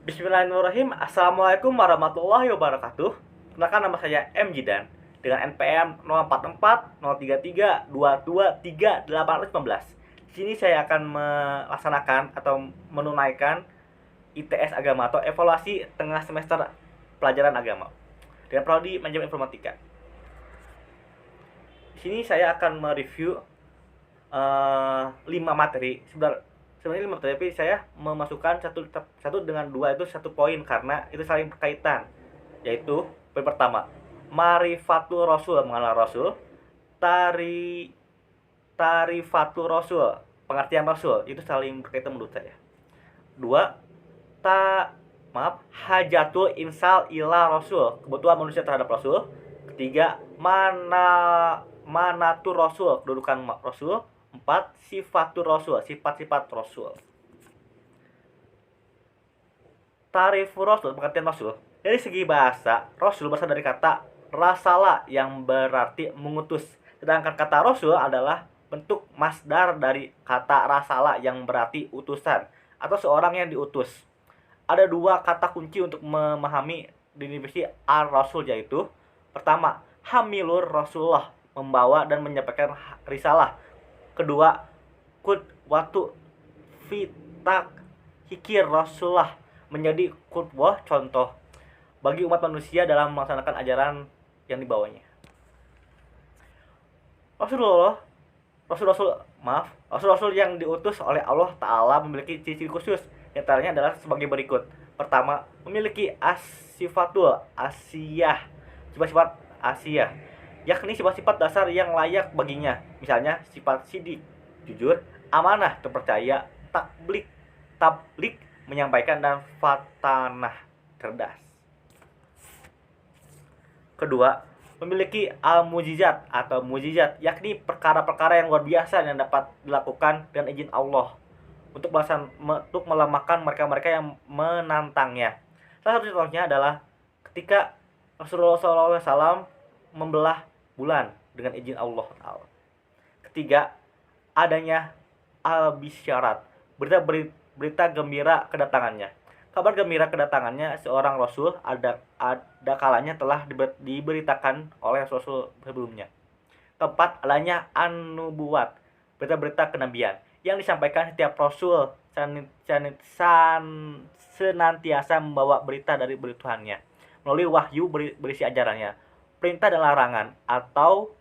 Bismillahirrahmanirrahim. Assalamualaikum warahmatullahi wabarakatuh. Kenalkan, nama saya M. Jidan dengan NPM 044 033 223 815. Di sini saya akan melaksanakan atau menunaikan ITS agama atau evaluasi tengah semester pelajaran agama dengan prodi manajemen informatika. Di sini saya akan mereview 5 materi. Sebenarnya 5 materi, tapi saya memasukkan satu dengan dua itu satu poin karena itu saling berkaitan. Yaitu poin pertama, Marifatul Rasul, mengenal Rasul. Tarifatul Rasul, pengertian Rasul, itu saling berkaitan menurut saya. Dua, Hajatul Insal ila Rasul, kebutuhan manusia terhadap Rasul. Ketiga, Manatur Rasul, kedudukan Rasul. 4. Sifatur Rasul, sifat-sifat Rasul. Tarifur Rasul, pengertian Rasul. Dari segi bahasa, Rasul berasal dari kata rasala yang berarti mengutus. Sedangkan kata Rasul adalah bentuk masdar dari kata rasala yang berarti utusan atau seorang yang diutus. Ada dua kata kunci untuk memahami definisi ar-Rasul, yaitu pertama, hamilur Rasulullah, membawa dan menyampaikan risalah. Kedua, qudwatu fitak hikir Rasulullah, menjadi qudwah, contoh bagi umat manusia dalam melaksanakan ajaran yang dibawanya. Rasul-rasul yang diutus oleh Allah Ta'ala memiliki ciri-ciri khusus. Di antaranya adalah sebagai berikut. Pertama, memiliki sifatul asiyah, sifat-sifat asiyah, yakni sifat-sifat dasar yang layak baginya. Misalnya sifat sidik, jujur, amanah, terpercaya, tablik, menyampaikan, dan fatanah, cerdas. Kedua, memiliki al-mujizat atau mujizat, yakni perkara-perkara yang luar biasa yang dapat dilakukan dengan izin Allah untuk melemahkan mereka-mereka yang menantangnya. Salah satu contohnya adalah ketika Rasulullah SAW membelah bulan dengan izin Allah Ta'ala. Ketiga, adanya al-bisyarat, berita gembira kedatangannya. Kabar gembira kedatangannya seorang Rasul ada kalanya telah diberitakan oleh Rasul sebelumnya. Keempat, adanya an-nubuwat, berita-berita kenabian yang disampaikan setiap Rasul senantiasa membawa berita dari Tuhannya melalui wahyu berisi ajarannya, perintah dan larangan, atau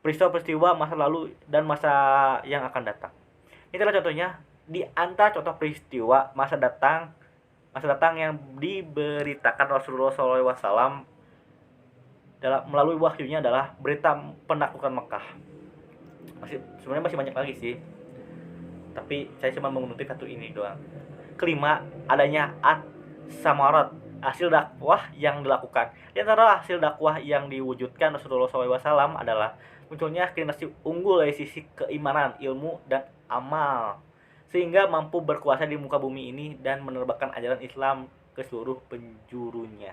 peristiwa-peristiwa masa lalu dan masa yang akan datang. Ini adalah contohnya di antara contoh peristiwa masa datang yang diberitakan Rasulullah SAW melalui wahyunya adalah berita penaklukan Mekah. Sebenarnya masih banyak lagi sih, tapi saya cuma mengutip satu ini doang. Kelima, adanya samarat, hasil dakwah yang dilakukan. Di antara hasil dakwah yang diwujudkan Rasulullah SAW adalah munculnya generasi unggul dari sisi keimanan, ilmu, dan amal, sehingga mampu berkuasa di muka bumi ini dan menerbangkan ajaran Islam ke seluruh penjurunya.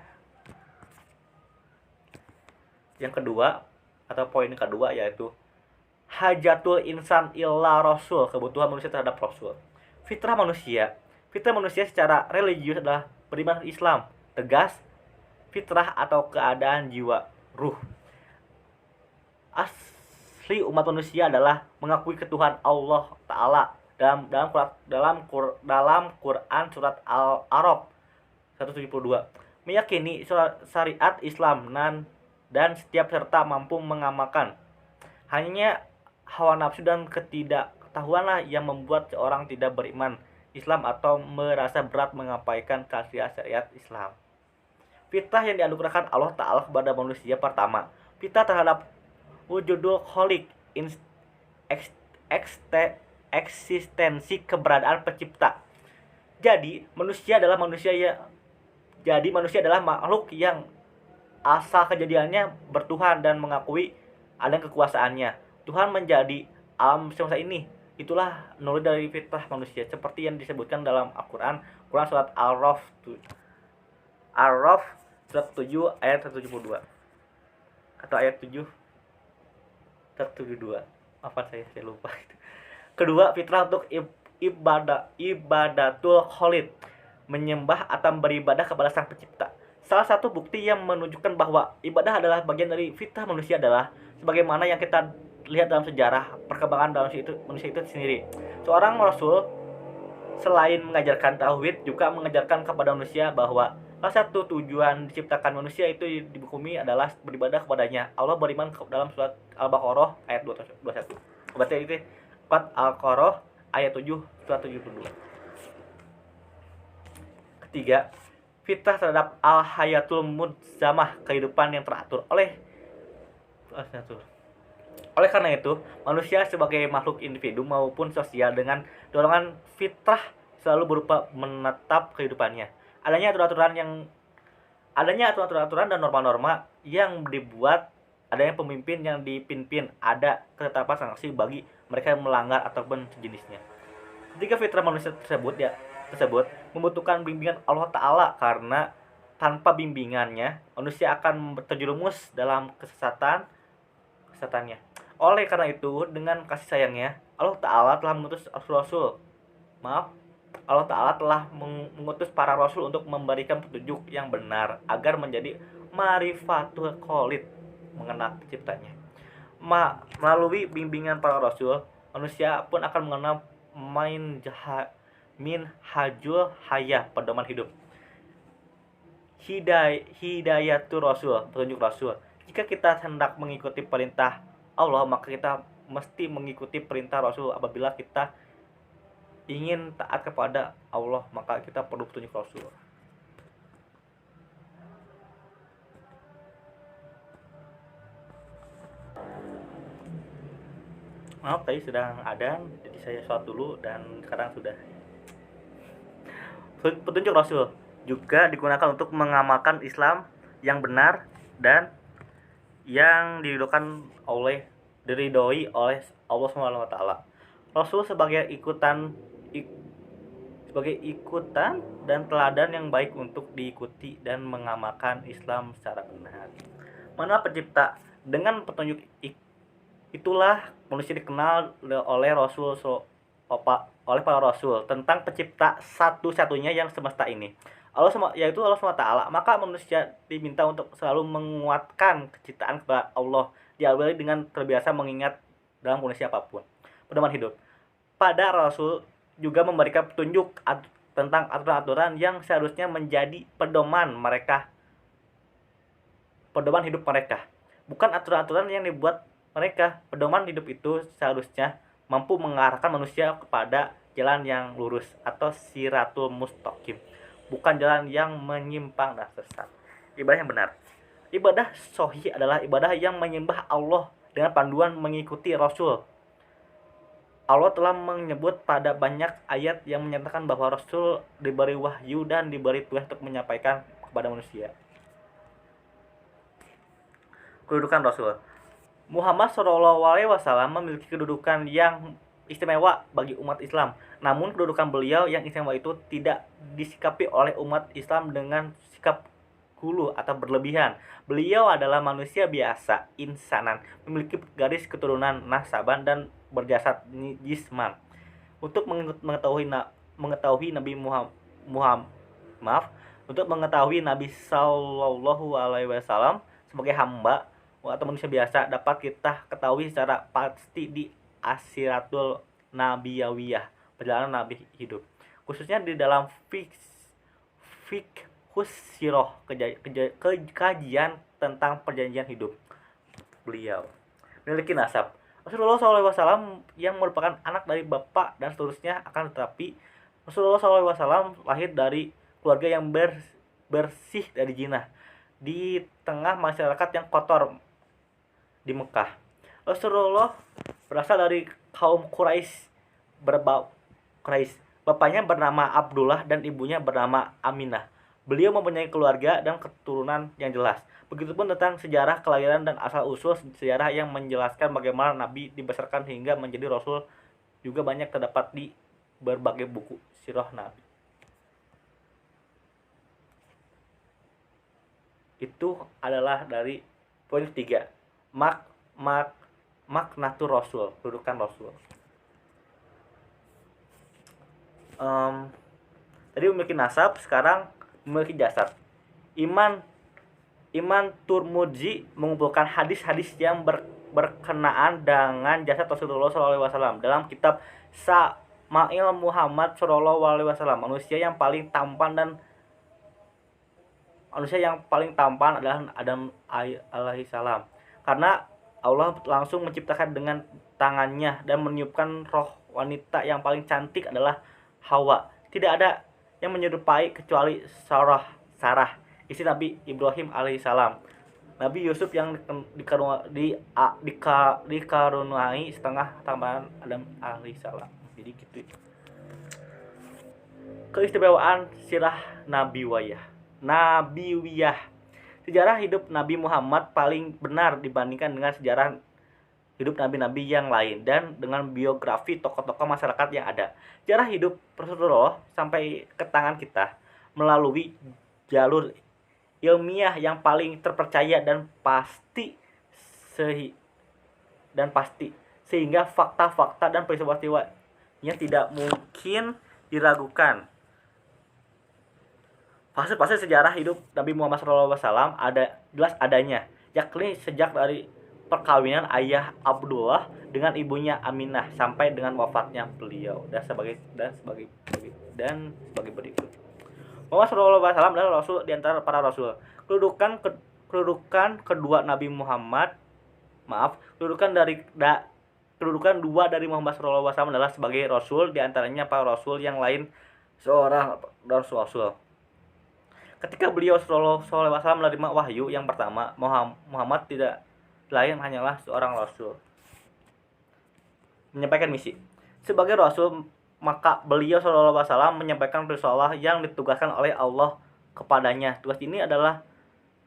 Yang kedua, atau poin kedua, yaitu hajatul insan illa Rasul, kebutuhan manusia terhadap Rasul. Fitrah manusia secara religius adalah beriman Islam, tegas, fitrah atau keadaan jiwa, ruh. Asli umat manusia adalah mengakui ketuhanan Allah Ta'ala dalam Quran surat Al-A'raf 172, meyakini syariat Islam dan setiap serta mampu mengamalkan. Hanya hawa nafsu dan ketidaktahuanlah yang membuat seorang tidak beriman Islam atau merasa berat menyampaikan khasiat syariat Islam. Fitrah yang dianugerahkan Allah Ta'ala kepada manusia: pertama, fitrah terhadap wujudul khaliq, eksistensi keberadaan pencipta. Jadi manusia adalah makhluk yang asal kejadiannya bertuhan dan mengakui ada kekuasaannya. Tuhan menjadi alam semesta ini. Itulah nurul dari fitrah manusia, seperti yang disebutkan dalam Al-Quran, Quran surat Al-Araf surat 7 ayat 172 atau ayat 7 172. Apa saya lupa. Kedua, fitrah untuk ibadatul khalid, menyembah atau beribadah kepada Sang Pencipta. Salah satu bukti yang menunjukkan bahwa ibadah adalah bagian dari fitrah manusia adalah sebagaimana yang kita lihat dalam sejarah perkembangan dalam manusia itu sendiri. Seorang rasul selain mengajarkan tauhid juga mengajarkan kepada manusia bahwa salah satu tujuan diciptakan manusia itu di bumi adalah beribadah kepadanya. Allah beriman dalam surat Al-Baqarah ayat 21. Berarti itu 4 Al-Baqarah ayat 7 surat 72. Ketiga, fitrah terhadap al-hayatul mudzamah, kehidupan yang teratur. Oleh karena itu, manusia sebagai makhluk individu maupun sosial dengan dorongan fitrah selalu berupa menetap kehidupannya. Adanya aturan-aturan dan norma-norma yang dibuat, adanya pemimpin yang dipimpin, ada ketetapan sanksi bagi mereka yang melanggar ataupun sejenisnya. Ketika fitrah manusia tersebut membutuhkan bimbingan Allah Ta'ala, karena tanpa bimbingannya manusia akan terjerumus dalam kesesatannya. Oleh karena itu, dengan kasih sayangnya, Allah Ta'ala telah mengutus para rasul untuk memberikan petunjuk yang benar agar menjadi marifatul khalid, mengenal penciptanya. Melalui bimbingan para rasul, manusia pun akan mengenal minhajul hayah, pedoman hidup. Hidayatul rasul, petunjuk rasul. Jika kita hendak mengikuti perintah Allah, maka kita mesti mengikuti perintah rasul. Apabila kita ingin taat kepada Allah, maka kita perlu petunjuk rasul. Maaf, tadi sedang adzan, jadi saya sholat dulu dan sekarang sudah. Petunjuk rasul juga digunakan untuk mengamalkan Islam yang benar dan yang diridhoi oleh Allah SWT. Rasul sebagai ikutan dan teladan yang baik untuk diikuti dan mengamalkan Islam secara benar. Mana pencipta? Dengan petunjuk itulah manusia dikenal oleh para rasul tentang pencipta satu-satunya yang semesta ini, yaitu Allah SWT. Maka manusia diminta untuk selalu menguatkan kecintaan kepada Allah, diawali dengan terbiasa mengingat dalam kondisi apapun pedoman hidup. Pada rasul juga memberikan petunjuk tentang aturan-aturan yang seharusnya menjadi pedoman hidup mereka, bukan aturan-aturan yang dibuat mereka. Pedoman hidup itu seharusnya mampu mengarahkan manusia kepada jalan yang lurus atau siratul mustaqim, bukan jalan yang menyimpang dan sesat. Ibadah yang benar. Ibadah sahih adalah ibadah yang menyembah Allah dengan panduan mengikuti Rasul. Allah telah menyebut pada banyak ayat yang menyatakan bahwa Rasul diberi wahyu dan diberi tugas untuk menyampaikan kepada manusia. Kedudukan Rasul. Muhammad SAW memiliki kedudukan yang istimewa bagi umat Islam. Namun kedudukan beliau yang istimewa itu tidak disikapi oleh umat Islam dengan sikap gulu atau berlebihan. Beliau adalah manusia biasa, insanan, memiliki garis keturunan nasaban dan berjasad jisman. Untuk mengetahui Nabi Nabi Sallallahu Alaihi Wasallam sebagai hamba atau manusia biasa dapat kita ketahui secara pasti di Asiratul Nabiyawiyah, perjalanan Nabi hidup, khususnya di dalam fiqhus sirah, kajian tentang perjanjian hidup. Beliau memiliki nasab Rasulullah SAW yang merupakan anak dari bapak dan seterusnya, akan tetapi Rasulullah SAW lahir dari keluarga yang bersih dari zina di tengah masyarakat yang kotor di Mekah. Rasulullah berasal dari kaum Quraisy. Bapaknya bernama Abdullah dan ibunya bernama Aminah. Beliau mempunyai keluarga dan keturunan yang jelas. Begitupun tentang sejarah kelahiran dan asal-usul sejarah yang menjelaskan bagaimana Nabi dibesarkan hingga menjadi Rasul juga banyak terdapat di berbagai buku sirah Nabi. Itu adalah dari poin ketiga. Maknatur Rasul, kedudukan Rasul. Tadi memiliki nasab, sekarang memiliki jasad. Iman Turmudzi mengumpulkan hadis-hadis yang berkenaan dengan jasad Rasulullah SAW dalam kitab Sa'mail Muhammad SAW. Manusia yang paling tampan adalah Adam alaihissalam, karena Allah langsung menciptakan dengan tangannya dan meniupkan roh wanita yang paling cantik adalah Hawa. Tidak ada yang menyerupai kecuali Sarah, istri Nabi Ibrahim alaihissalam. Nabi Yusuf yang dikaruniai setengah tambahan Adam alaihissalam. Jadi gitu. Keistimewaan sirah Nabawiyah. Sejarah hidup Nabi Muhammad paling benar dibandingkan dengan sejarah hidup nabi-nabi yang lain dan dengan biografi tokoh-tokoh masyarakat yang ada. Sejarah hidup Rasulullah sampai ke tangan kita melalui jalur ilmiah yang paling terpercaya dan pasti, sehingga fakta-fakta dan peristiwa-peristiwanya tidak mungkin diragukan. Fase-fase sejarah hidup Nabi Muhammad SAW jelas adanya, yakni sejak dari perkawinan ayah Abdullah dengan ibunya Aminah sampai dengan wafatnya beliau dan sebagai berikut. Muhammad SAW adalah rasul di antara para rasul. Kedudukan dua dari Muhammad SAW adalah sebagai rasul, di antaranya para rasul yang lain seorang rasul. Ketika beliau SAW menerima wahyu yang pertama, Muhammad tidak lain hanyalah seorang rasul menyampaikan misi. Sebagai rasul, maka beliau SAW menyampaikan risalah yang ditugaskan oleh Allah kepadanya. Tugas ini adalah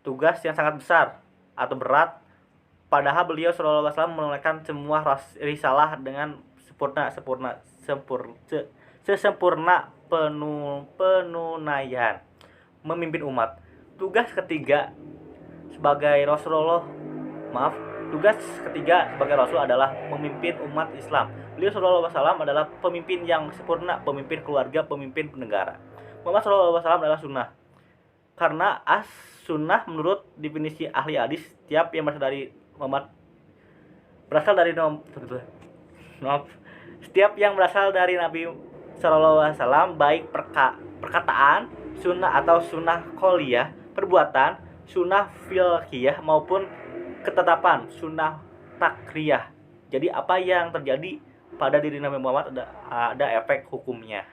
tugas yang sangat besar atau berat, padahal beliau SAW menunaikan semua risalah dengan sesempurna penunaian. Memimpin umat. Tugas ketiga sebagai rasul adalah memimpin umat Islam. Beliau SAW adalah pemimpin yang sempurna, pemimpin keluarga, pemimpin negara. Muhammad SAW adalah sunnah. Karena sunnah menurut definisi ahli hadis, setiap yang berasal dari Nabi SAW, baik perkataan sunnah atau sunnah qauliyah, perbuatan sunnah fiqhiyah maupun ketetapan sunnah takriyah. Jadi apa yang terjadi pada diri Nabi Muhammad ada efek hukumnya.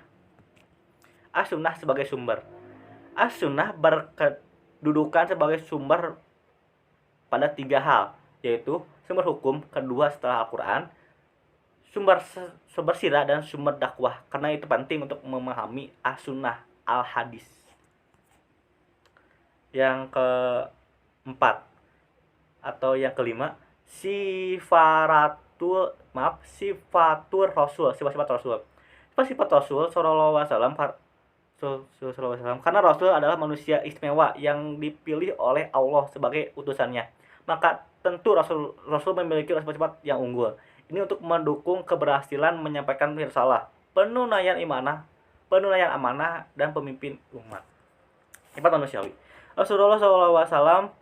As-sunnah sebagai sumber. As-sunnah berkedudukan sebagai sumber pada 3 hal, yaitu sumber hukum kedua setelah Al-Quran, sumber sirah, dan sumber dakwah. Karena itu penting untuk memahami as-sunnah al-hadis. Yang keempat atau yang kelima, sifatur rasul, sifat-sifat rasul. Sifat-sifat rasul sallallahu alaihi wasallam, karena rasul adalah manusia istimewa yang dipilih oleh Allah sebagai utusannya, maka tentu rasul memiliki sifat-sifat yang unggul. Ini untuk mendukung keberhasilan menyampaikan risalah, penunaian amanah dan pemimpin umat. Sifat manusiawi. Rasulullah SAW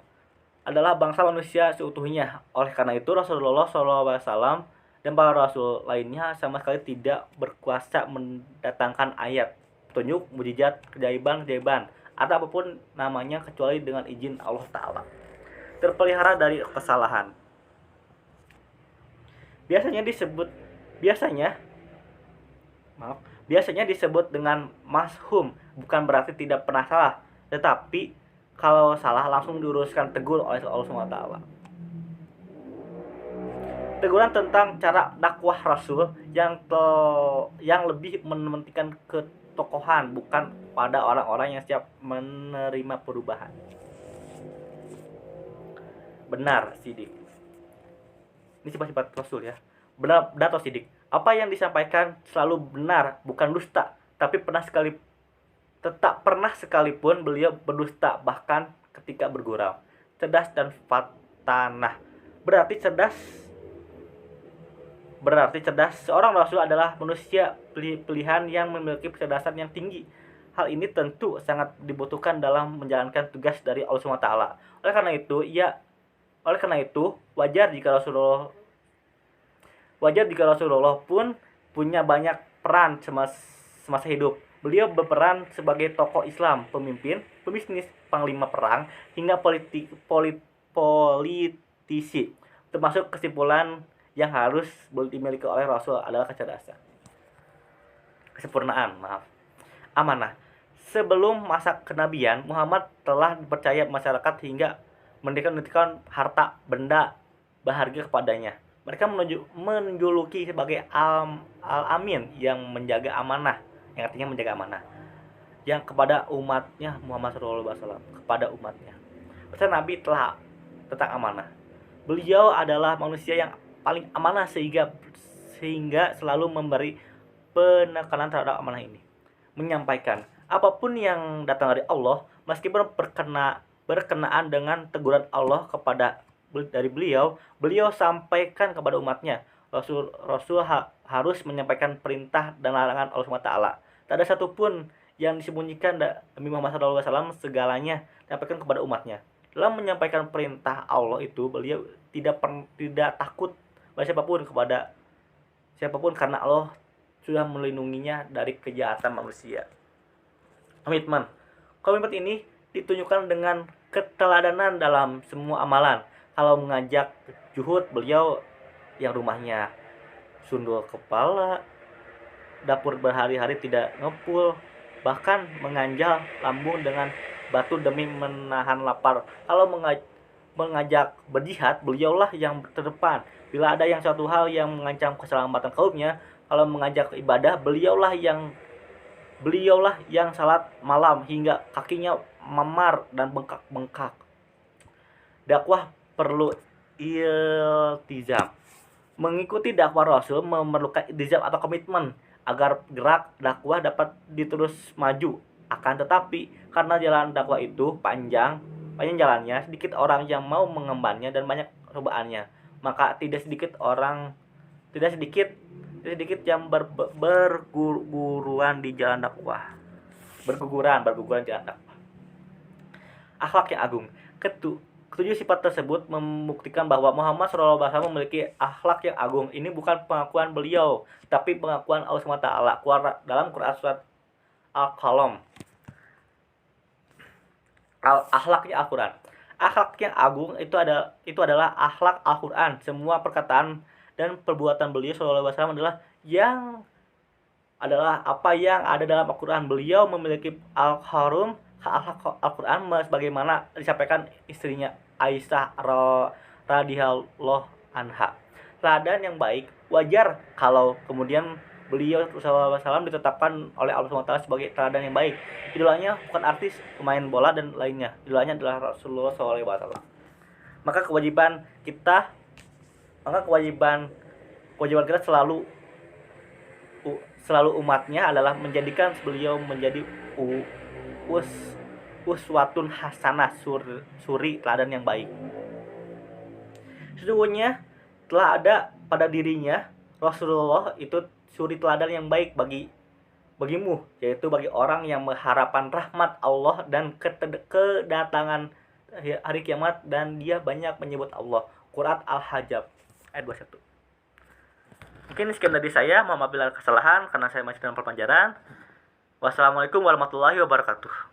adalah bangsa manusia seutuhnya. Oleh karena itu Rasulullah SAW dan para rasul lainnya sama sekali tidak berkuasa mendatangkan ayat, petunjuk, mukjizat, keajaiban atau apapun namanya kecuali dengan izin Allah Ta'ala. Terpelihara dari kesalahan. Biasanya disebut dengan mashum, bukan berarti tidak pernah salah, tetapi kalau salah langsung diuruskan tegur oleh Allah SWT. Teguran tentang cara dakwah Rasul yang lebih mementingkan ketokohan, bukan pada orang-orang yang siap menerima perubahan. Benar, sidik. Ini sifat-sifat Rasul ya. Benar atau sidik. Apa yang disampaikan selalu benar, bukan dusta. Tapi tak pernah sekalipun beliau berdusta, bahkan ketika bergurau. Cerdas dan fatanah. Berarti cerdas. Seorang rasul adalah manusia pilihan yang memiliki kecerdasan yang tinggi. Hal ini tentu sangat dibutuhkan dalam menjalankan tugas dari Allah SWT. Oleh karena itu, wajar jika Rasulullah pun punya banyak peran semasa hidup. Beliau berperan sebagai tokoh Islam, pemimpin, pebisnis, panglima perang, hingga politisi. Termasuk kesimpulan yang harus dimiliki oleh Rasul adalah amanah. Sebelum masa kenabian, Muhammad telah dipercaya masyarakat hingga mendirikan harta benda berharga kepadanya. Mereka menjuluki sebagai al-amin yang menjaga amanah, yang artinya menjaga amanah, yang kepada umatnya Muhammad SAW, kepada umatnya. Pesan Nabi telah tentang amanah. Beliau adalah manusia yang paling amanah sehingga selalu memberi penekanan terhadap amanah ini. Menyampaikan apapun yang datang dari Allah, meskipun berkenaan dengan teguran Allah dari beliau sampaikan kepada umatnya. Rasul harus menyampaikan perintah dan larangan Allah SWT. Tak ada satupun yang disembunyikan Nabi Muhammad SAW, segalanya disampaikan kepada umatnya. Dalam menyampaikan perintah Allah itu, beliau tidak takut kepada siapapun karena Allah sudah melindunginya dari kejahatan manusia. Komitmen ini ditunjukkan dengan keteladanan dalam semua amalan. Kalau mengajak juhud, beliau yang rumahnya sundul kepala, dapur berhari-hari tidak ngepul, bahkan menganjal lambung dengan batu demi menahan lapar. Kalau mengajak berjihad, beliaulah yang terdepan. Bila ada yang suatu hal yang mengancam keselamatan kaumnya, kalau mengajak ibadah, beliaulah yang salat malam hingga kakinya memar dan bengkak. Dakwah perlu iltizam. Mengikuti dakwah Rasul memerlukan iltizam atau komitmen agar gerak dakwah dapat diterus maju. Akan tetapi karena jalan dakwah itu panjang jalannya, sedikit orang yang mau mengembannya dan banyak cobaannya, maka tidak sedikit yang berguguran di jalan dakwah. Akhlak yang agung. Ketujuh sifat tersebut membuktikan bahwa Muhammad SAW memiliki akhlak yang agung. Ini bukan pengakuan beliau, tapi pengakuan Allah SWT dalam Quran surat Al-Qalam. Akhlaknya Al-Quran. Akhlak yang agung itu adalah akhlak Al-Quran. Semua perkataan dan perbuatan beliau SAW adalah apa yang ada dalam Al-Quran. Beliau memiliki akhlak Al-Quran sebagaimana disampaikan istrinya Aisyah radhiyallahu anha. Teladan yang baik. Wajar kalau kemudian beliau SAW ditetapkan oleh Allah SWT sebagai teladan yang baik. Idolanya bukan artis, pemain bola dan lainnya. Idolanya adalah Rasulullah SAW. Maka kewajiban kita selalu umatnya adalah menjadikan beliau menjadi uswatun hasanah, suri teladan yang baik. Sesungguhnya telah ada pada dirinya Rasulullah itu suri teladan yang baik bagimu, yaitu bagi orang yang mengharapkan rahmat Allah dan kedatangan hari kiamat, dan dia banyak menyebut Allah. Quran Al-Hajj ayat 21. Mungkin sekian dari saya, mohon maaf bila kesalahan karena saya masih dalam perpanjangan. Wassalamualaikum warahmatullahi wabarakatuh.